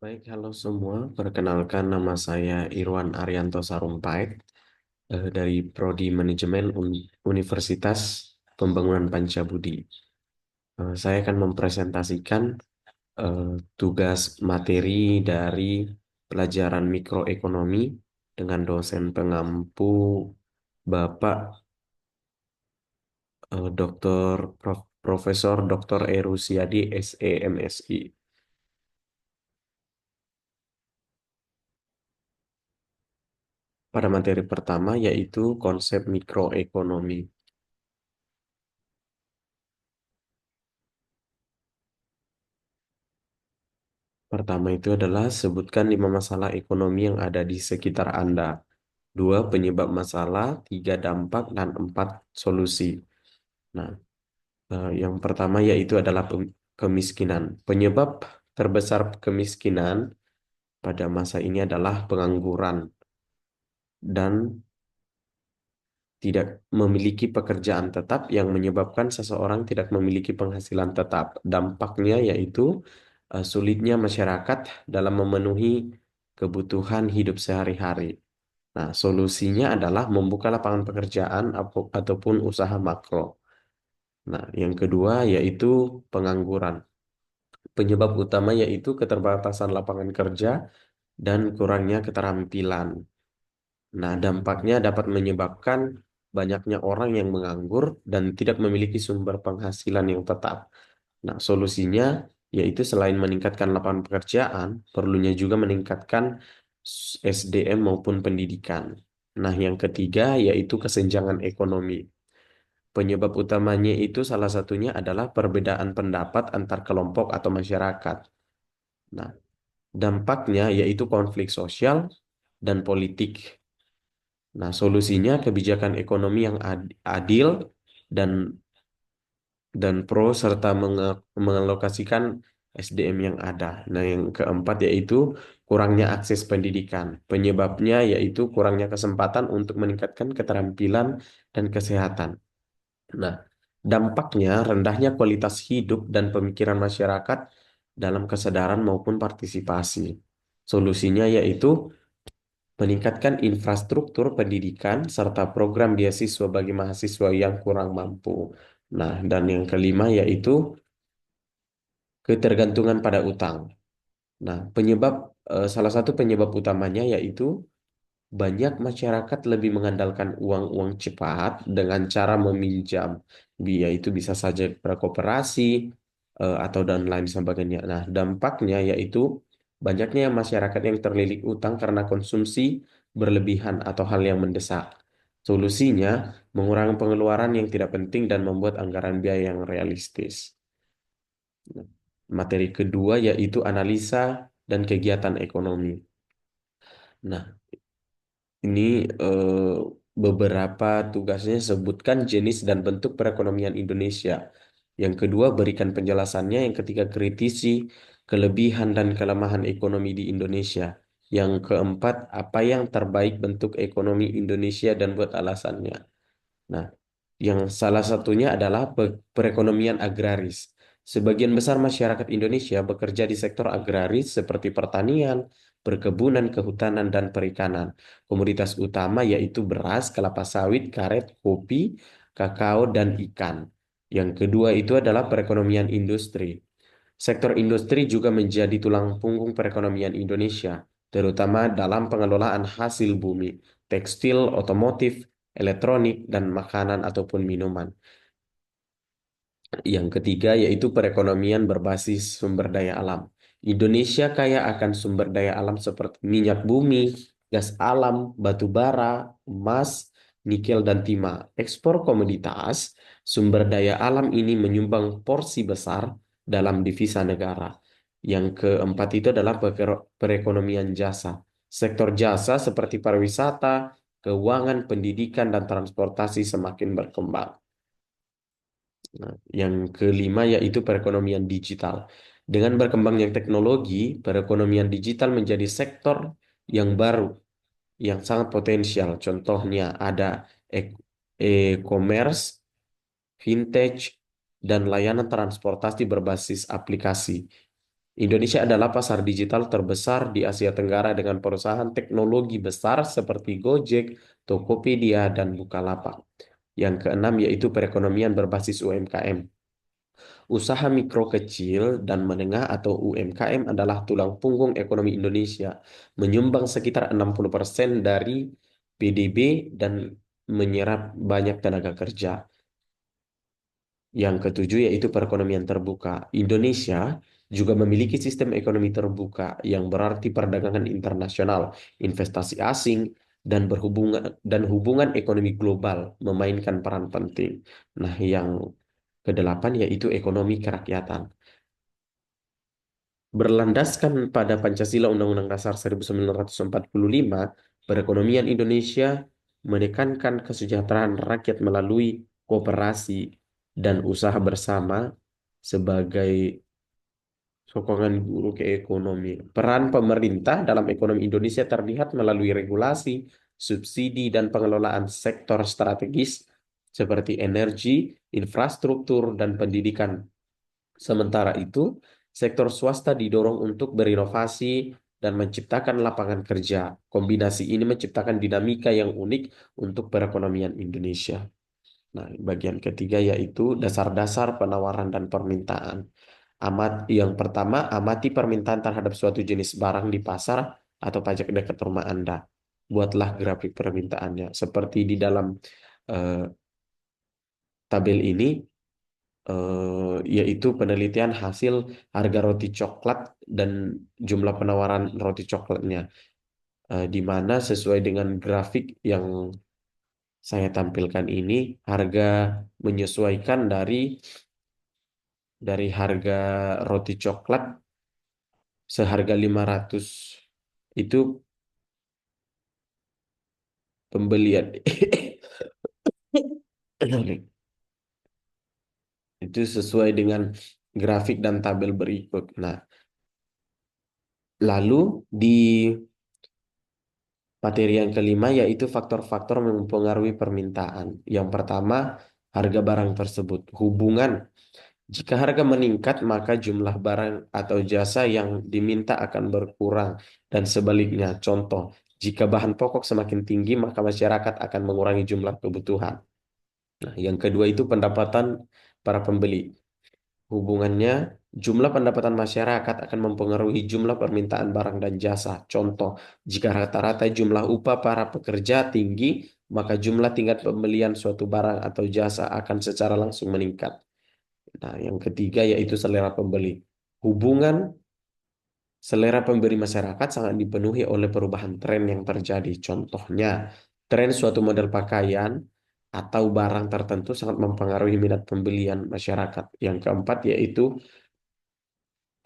Baik, halo semua. Perkenalkan nama saya Irwan Arianto Sarumpait dari Prodi Manajemen Universitas Pembangunan Pancabudi. Saya akan mempresentasikan eh, tugas materi dari pelajaran mikroekonomi dengan dosen pengampu Bapak Profesor Dr. Erusiadi SEMSI. Pada materi pertama yaitu konsep mikroekonomi. Pertama itu adalah sebutkan 5 masalah ekonomi yang ada di sekitar Anda. Dua, penyebab masalah, tiga, dampak, dan empat, solusi. Nah, yang pertama yaitu adalah kemiskinan. Penyebab terbesar kemiskinan pada masa ini adalah pengangguran dan tidak memiliki pekerjaan tetap yang menyebabkan seseorang tidak memiliki penghasilan tetap. Dampaknya yaitu sulitnya masyarakat dalam memenuhi kebutuhan hidup sehari-hari. Nah, solusinya adalah membuka lapangan pekerjaan ataupun usaha makro. Nah, yang kedua yaitu pengangguran. Penyebab utama yaitu keterbatasan lapangan kerja dan kurangnya keterampilan. Nah, dampaknya dapat menyebabkan banyaknya orang yang menganggur dan tidak memiliki sumber penghasilan yang tetap. Nah, solusinya yaitu selain meningkatkan lapangan pekerjaan, perlunya juga meningkatkan SDM maupun pendidikan. Nah, yang ketiga yaitu kesenjangan ekonomi. Penyebab utamanya itu salah satunya adalah perbedaan pendapat antar kelompok atau masyarakat. Nah, dampaknya yaitu konflik sosial dan politik. Nah, solusinya kebijakan ekonomi yang adil dan pro serta mengalokasikan SDM yang ada. Nah, yang keempat yaitu kurangnya akses pendidikan. Penyebabnya yaitu kurangnya kesempatan untuk meningkatkan keterampilan dan kesehatan. Nah, dampaknya rendahnya kualitas hidup dan pemikiran masyarakat dalam kesadaran maupun partisipasi. Solusinya yaitu meningkatkan infrastruktur pendidikan serta program beasiswa bagi mahasiswa yang kurang mampu. Nah, dan yang kelima yaitu ketergantungan pada utang. Nah, salah satu penyebab utamanya yaitu banyak masyarakat lebih mengandalkan uang-uang cepat dengan cara meminjam. Yaitu bisa saja berkooperasi atau dan lain sebagainya. Nah, dampaknya yaitu banyaknya masyarakat yang terlilit utang karena konsumsi berlebihan atau hal yang mendesak. Solusinya, mengurangi pengeluaran yang tidak penting dan membuat anggaran biaya yang realistis. Nah, materi kedua yaitu analisa dan kegiatan ekonomi. Nah, ini beberapa tugasnya sebutkan jenis dan bentuk perekonomian Indonesia. Yang kedua, berikan penjelasannya. Yang ketiga, kritisi kelebihan dan kelemahan ekonomi di Indonesia. Yang keempat, apa yang terbaik bentuk ekonomi Indonesia dan buat alasannya. Nah, yang salah satunya adalah perekonomian agraris. Sebagian besar masyarakat Indonesia bekerja di sektor agraris seperti pertanian, perkebunan, kehutanan, dan perikanan. Komoditas utama yaitu beras, kelapa sawit, karet, kopi, kakao, dan ikan. Yang kedua itu adalah perekonomian industri. Sektor industri juga menjadi tulang punggung perekonomian Indonesia, terutama dalam pengelolaan hasil bumi, tekstil, otomotif, elektronik, dan makanan ataupun minuman. Yang ketiga yaitu perekonomian berbasis sumber daya alam. Indonesia kaya akan sumber daya alam seperti minyak bumi, gas alam, batu bara, emas, nikel, dan timah. Ekspor komoditas sumber daya alam ini menyumbang porsi besar dalam devisa negara. Yang keempat itu adalah perekonomian jasa. Sektor jasa seperti pariwisata, keuangan, pendidikan, dan transportasi semakin berkembang. Nah, yang kelima yaitu perekonomian digital. Dengan berkembangnya teknologi, perekonomian digital menjadi sektor yang baru, yang sangat potensial. Contohnya ada e- e-commerce, fintech, dan layanan transportasi berbasis aplikasi. Indonesia adalah pasar digital terbesar di Asia Tenggara dengan perusahaan teknologi besar seperti Gojek, Tokopedia, dan Bukalapak. Yang keenam yaitu perekonomian berbasis UMKM. Usaha mikro kecil dan menengah atau UMKM adalah tulang punggung ekonomi Indonesia, menyumbang sekitar 60% dari PDB dan menyerap banyak tenaga kerja. Yang ketujuh yaitu perekonomian terbuka. Indonesia juga memiliki sistem ekonomi terbuka yang berarti perdagangan internasional, investasi asing, dan hubungan ekonomi global memainkan peran penting. Nah, yang kedelapan yaitu ekonomi kerakyatan. Berlandaskan pada Pancasila Undang-Undang Dasar 1945, perekonomian Indonesia menekankan kesejahteraan rakyat melalui kooperasi dan usaha bersama sebagai sokongan guru ke ekonomi. Peran pemerintah dalam ekonomi Indonesia terlihat melalui regulasi, subsidi, dan pengelolaan sektor strategis seperti energi, infrastruktur, dan pendidikan. Sementara itu, sektor swasta didorong untuk berinovasi dan menciptakan lapangan kerja. Kombinasi ini menciptakan dinamika yang unik untuk perekonomian Indonesia. Nah, bagian ketiga yaitu dasar-dasar penawaran dan permintaan. Yang pertama, amati permintaan terhadap suatu jenis barang di pasar atau pajak dekat rumah Anda. Buatlah grafik permintaannya. Seperti di dalam eh, tabel ini, yaitu penelitian hasil harga roti coklat dan jumlah penawaran roti coklatnya, di mana sesuai dengan grafik yang saya tampilkan ini, harga menyesuaikan dari harga roti coklat seharga 500 itu pembelian itu sesuai dengan grafik dan tabel berikut. Nah, lalu di materi yang kelima yaitu faktor-faktor yang mempengaruhi permintaan. Yang pertama, harga barang tersebut. Hubungan. Jika harga meningkat, maka jumlah barang atau jasa yang diminta akan berkurang dan sebaliknya. Contoh, jika bahan pokok semakin tinggi, maka masyarakat akan mengurangi jumlah kebutuhan. Nah, yang kedua itu pendapatan para pembeli. Hubungannya, jumlah pendapatan masyarakat akan mempengaruhi jumlah permintaan barang dan jasa. Contoh, jika rata-rata jumlah upah para pekerja tinggi, maka jumlah tingkat pembelian suatu barang atau jasa akan secara langsung meningkat. Nah, yang ketiga yaitu selera pembeli. Hubungan selera pembeli masyarakat sangat dipenuhi oleh perubahan tren yang terjadi. Contohnya, tren suatu model pakaian atau barang tertentu sangat mempengaruhi minat pembelian masyarakat. Yang keempat yaitu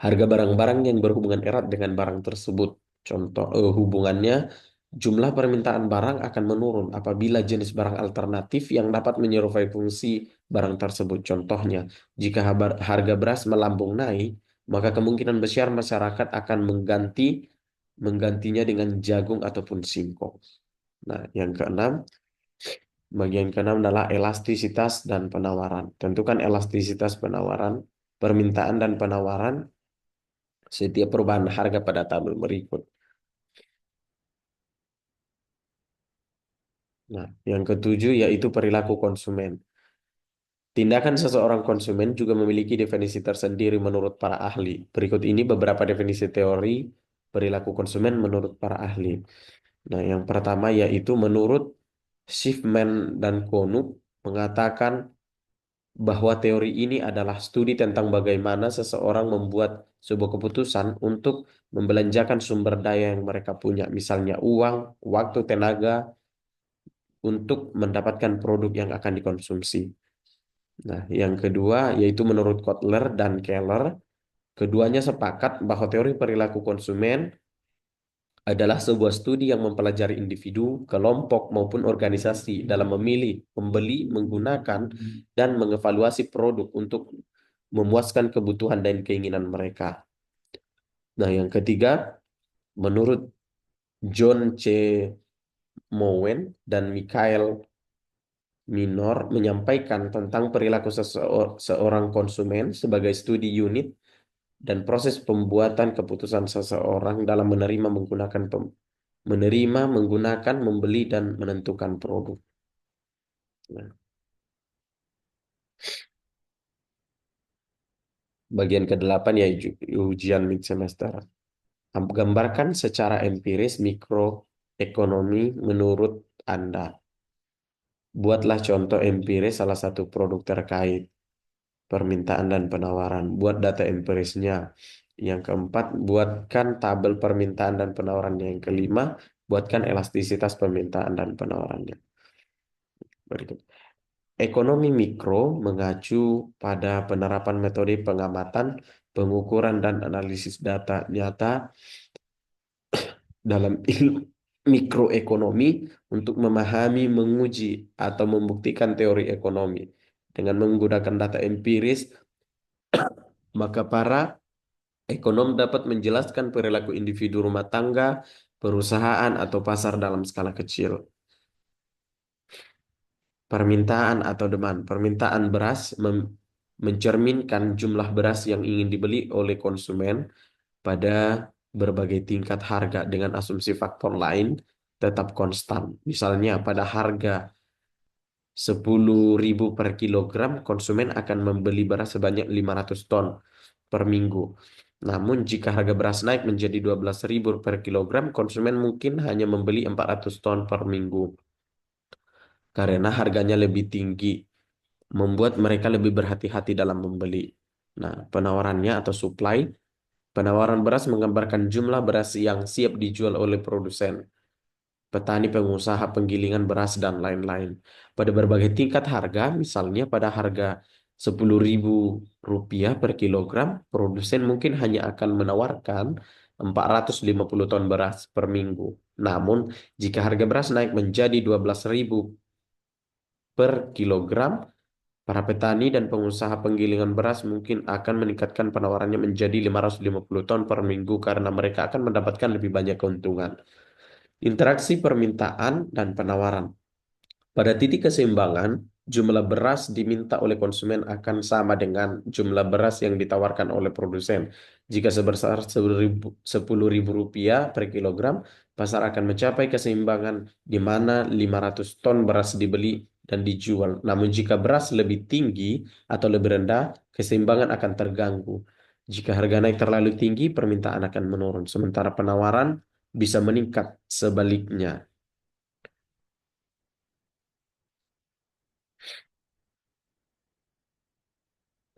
harga barang-barang yang berhubungan erat dengan barang tersebut. Contoh, hubungannya jumlah permintaan barang akan menurun apabila jenis barang alternatif yang dapat menyerupai fungsi barang tersebut. Contohnya, jika harga beras melambung naik, maka kemungkinan besar masyarakat akan menggantinya dengan jagung ataupun singkong. Nah, bagian keenam adalah elastisitas dan penawaran. Tentukan elastisitas penawaran, permintaan dan penawaran setiap perubahan harga pada tabel berikut. Nah, yang ketujuh yaitu perilaku konsumen. Tindakan seseorang konsumen juga memiliki definisi tersendiri menurut para ahli. Berikut ini beberapa definisi teori perilaku konsumen menurut para ahli. Nah, yang pertama yaitu menurut Schiffman dan Konuk mengatakan bahwa teori ini adalah studi tentang bagaimana seseorang membuat sebuah keputusan untuk membelanjakan sumber daya yang mereka punya, misalnya uang, waktu, tenaga, untuk mendapatkan produk yang akan dikonsumsi. Nah, yang kedua yaitu menurut Kotler dan Keller, keduanya sepakat bahwa teori perilaku konsumen adalah sebuah studi yang mempelajari individu, kelompok, maupun organisasi dalam memilih, membeli, menggunakan, dan mengevaluasi produk untuk memuaskan kebutuhan dan keinginan mereka. Nah, yang ketiga, menurut John C. Mowen dan Michael Minor menyampaikan tentang perilaku seorang konsumen sebagai studi unit dan proses pembuatan keputusan seseorang dalam menerima, menggunakan, membeli dan menentukan produk. Nah, bagian ke-8 ya ujian mid semester. Gambarkan secara empiris mikroekonomi menurut Anda. Buatlah contoh empiris salah satu produk terkait permintaan dan penawaran. Buat data empirisnya. Yang keempat, buatkan tabel permintaan dan penawarannya. Yang kelima, buatkan elastisitas permintaan dan penawarannya. Berikut. Ekonomi mikro mengacu pada penerapan metode pengamatan, pengukuran, dan analisis data nyata dalam ilmu mikroekonomi untuk memahami, menguji, atau membuktikan teori ekonomi. Dengan menggunakan data empiris, maka para ekonom dapat menjelaskan perilaku individu rumah tangga, perusahaan, atau pasar dalam skala kecil. Permintaan atau demand. Permintaan beras mencerminkan jumlah beras yang ingin dibeli oleh konsumen pada berbagai tingkat harga dengan asumsi faktor lain tetap konstan. Misalnya pada harga 10.000 per kilogram, konsumen akan membeli beras sebanyak 500 ton per minggu. Namun jika harga beras naik menjadi 12.000 per kilogram, konsumen mungkin hanya membeli 400 ton per minggu karena harganya lebih tinggi, membuat mereka lebih berhati-hati dalam membeli. Nah, penawarannya atau supply, penawaran beras menggambarkan jumlah beras yang siap dijual oleh produsen, petani, pengusaha penggilingan beras, dan lain-lain. Pada berbagai tingkat harga, misalnya pada harga 10.000 rupiah per kilogram, produsen mungkin hanya akan menawarkan 450 ton beras per minggu. Namun, jika harga beras naik menjadi 12.000 per kilogram, para petani dan pengusaha penggilingan beras mungkin akan meningkatkan penawarannya menjadi 550 ton per minggu karena mereka akan mendapatkan lebih banyak keuntungan. Interaksi permintaan dan penawaran. Pada titik keseimbangan, jumlah beras diminta oleh konsumen akan sama dengan jumlah beras yang ditawarkan oleh produsen. Jika sebesar 10.000 rupiah per kilogram, pasar akan mencapai keseimbangan di mana 500 ton beras dibeli dan dijual. Namun jika beras lebih tinggi atau lebih rendah, keseimbangan akan terganggu. Jika harga naik terlalu tinggi, permintaan akan menurun, sementara penawaran bisa meningkat sebaliknya.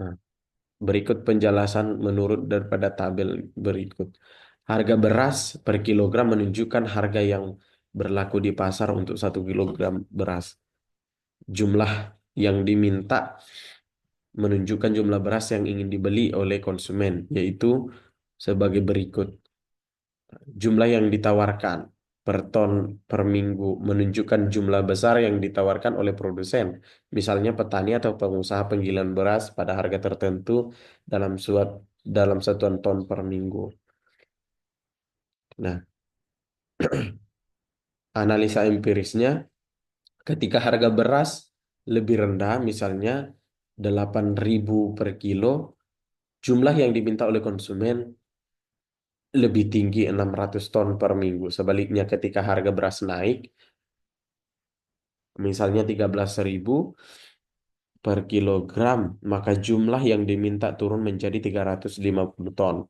Nah, berikut penjelasan menurut daripada tabel berikut. Harga beras per kilogram menunjukkan harga yang berlaku di pasar untuk 1 kilogram beras. Jumlah yang diminta menunjukkan jumlah beras yang ingin dibeli oleh konsumen, yaitu sebagai berikut. Jumlah yang ditawarkan per ton per minggu menunjukkan jumlah besar yang ditawarkan oleh produsen. Misalnya petani atau pengusaha penggilingan beras pada harga tertentu dalam dalam satuan ton per minggu. Nah, analisa empirisnya ketika harga beras lebih rendah, misalnya 8.000 per kilo, jumlah yang diminta oleh konsumen lebih tinggi 600 ton per minggu. Sebaliknya ketika harga beras naik, misalnya 13.000 per kilogram, maka jumlah yang diminta turun menjadi 350 ton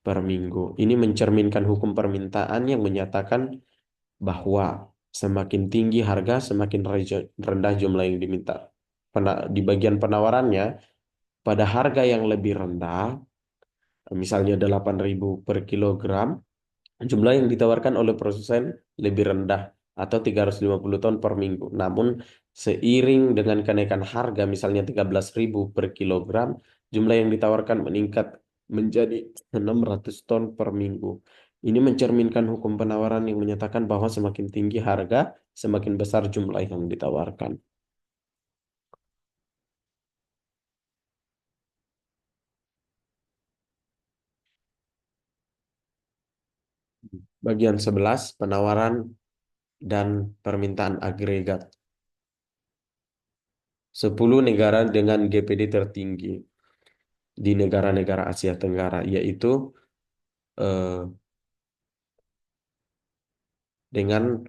per minggu. Ini mencerminkan hukum permintaan yang menyatakan bahwa semakin tinggi harga, semakin rendah jumlah yang diminta. Di bagian penawarannya, pada harga yang lebih rendah, misalnya 8.000 per kilogram, jumlah yang ditawarkan oleh produsen lebih rendah atau 350 ton per minggu. Namun seiring dengan kenaikan harga misalnya 13.000 per kilogram, jumlah yang ditawarkan meningkat menjadi 600 ton per minggu. Ini mencerminkan hukum penawaran yang menyatakan bahwa semakin tinggi harga, semakin besar jumlah yang ditawarkan. Bagian 11, penawaran dan permintaan agregat. 10 negara dengan GPD tertinggi. di negara-negara Asia Tenggara, yaitu eh, dengan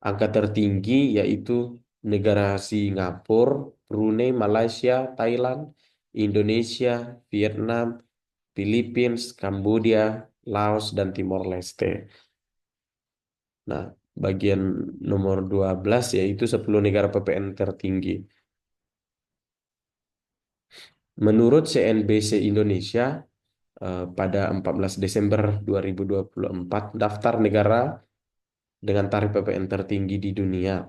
angka tertinggi yaitu negara Singapura, Brunei, Malaysia, Thailand, Indonesia, Vietnam, Philippines, Kamboja, Laos, dan Timor Leste. Nah, bagian nomor 12 yaitu 10 negara PPN tertinggi. Menurut CNBC Indonesia, pada 14 Desember 2024, daftar negara dengan tarif PPN tertinggi di dunia.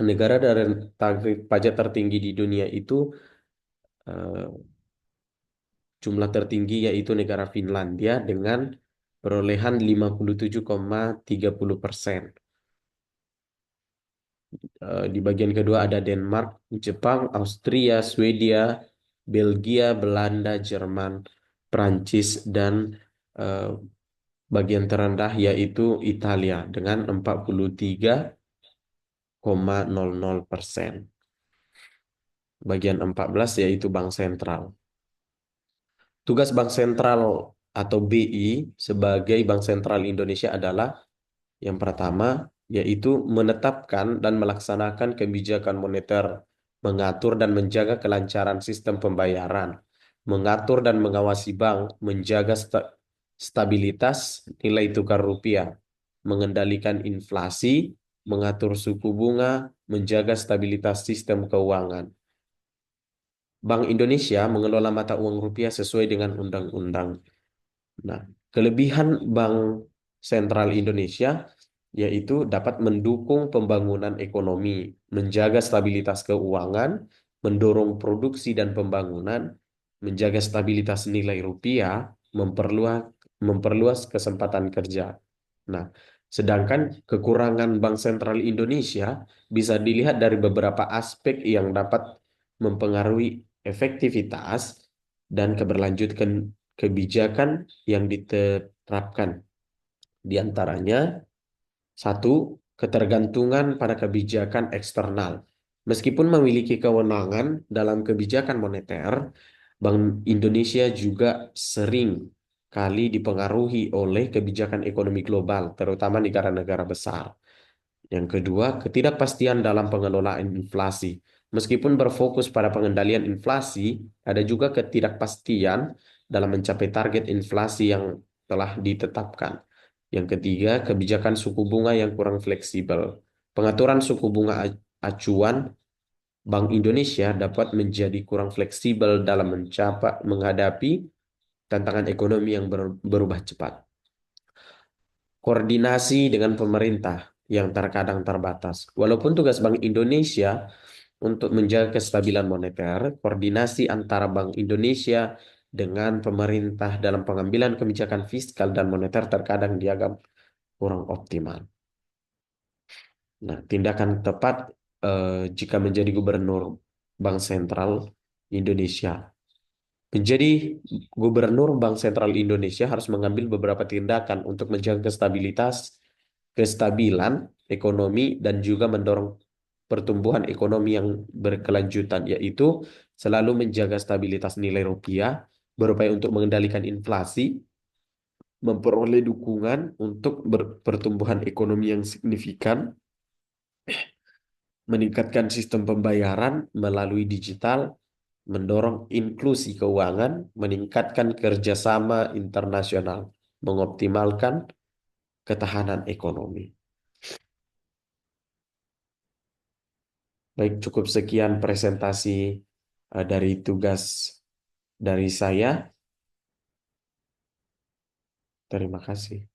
Negara dari tarif pajak tertinggi di dunia itu eh, jumlah tertinggi yaitu negara Finlandia dengan perolehan 57,30%. Di bagian kedua ada Denmark, Jepang, Austria, Swedia, Belgia, Belanda, Jerman, Prancis, dan eh, bagian terendah yaitu Italia dengan 43,00%. Bagian 14 yaitu Bank Sentral. Tugas Bank Sentral atau BI sebagai Bank Sentral Indonesia adalah yang pertama, yaitu menetapkan dan melaksanakan kebijakan moneter, mengatur dan menjaga kelancaran sistem pembayaran, mengatur dan mengawasi bank, menjaga stabilitas nilai tukar rupiah, mengendalikan inflasi, mengatur suku bunga, menjaga stabilitas sistem keuangan. Bank Indonesia mengelola mata uang rupiah sesuai dengan undang-undang. Nah, kelebihan Bank Sentral Indonesia yaitu dapat mendukung pembangunan ekonomi, menjaga stabilitas keuangan, mendorong produksi dan pembangunan, menjaga stabilitas nilai rupiah, memperluas memperluas kesempatan kerja. Nah, sedangkan kekurangan Bank Sentral Indonesia bisa dilihat dari beberapa aspek yang dapat mempengaruhi efektivitas dan keberlanjutan kebijakan yang diterapkan. Di antaranya, satu, ketergantungan pada kebijakan eksternal. Meskipun memiliki kewenangan dalam kebijakan moneter, Bank Indonesia juga sering kali dipengaruhi oleh kebijakan ekonomi global, terutama negara-negara besar. Yang kedua, ketidakpastian dalam pengelolaan inflasi. Meskipun berfokus pada pengendalian inflasi, ada juga ketidakpastian dalam mencapai target inflasi yang telah ditetapkan. Yang ketiga, kebijakan suku bunga yang kurang fleksibel. Pengaturan suku bunga acuan Bank Indonesia dapat menjadi kurang fleksibel dalam menghadapi tantangan ekonomi yang berubah cepat. Koordinasi dengan pemerintah yang terkadang terbatas. Walaupun tugas Bank Indonesia untuk menjaga kestabilan moneter, koordinasi antara Bank Indonesia dengan pemerintah dalam pengambilan kebijakan fiskal dan moneter terkadang dianggap kurang optimal. Nah, tindakan tepat jika menjadi gubernur Bank Sentral Indonesia. Menjadi gubernur Bank Sentral Indonesia harus mengambil beberapa tindakan untuk menjaga kestabilan ekonomi dan juga mendorong pertumbuhan ekonomi yang berkelanjutan, yaitu selalu menjaga stabilitas nilai rupiah, berupaya untuk mengendalikan inflasi, memperoleh dukungan untuk pertumbuhan ekonomi yang signifikan, meningkatkan sistem pembayaran melalui digital, mendorong inklusi keuangan, meningkatkan kerjasama internasional, mengoptimalkan ketahanan ekonomi. Baik, cukup sekian presentasi dari tugas dari saya. Terima kasih.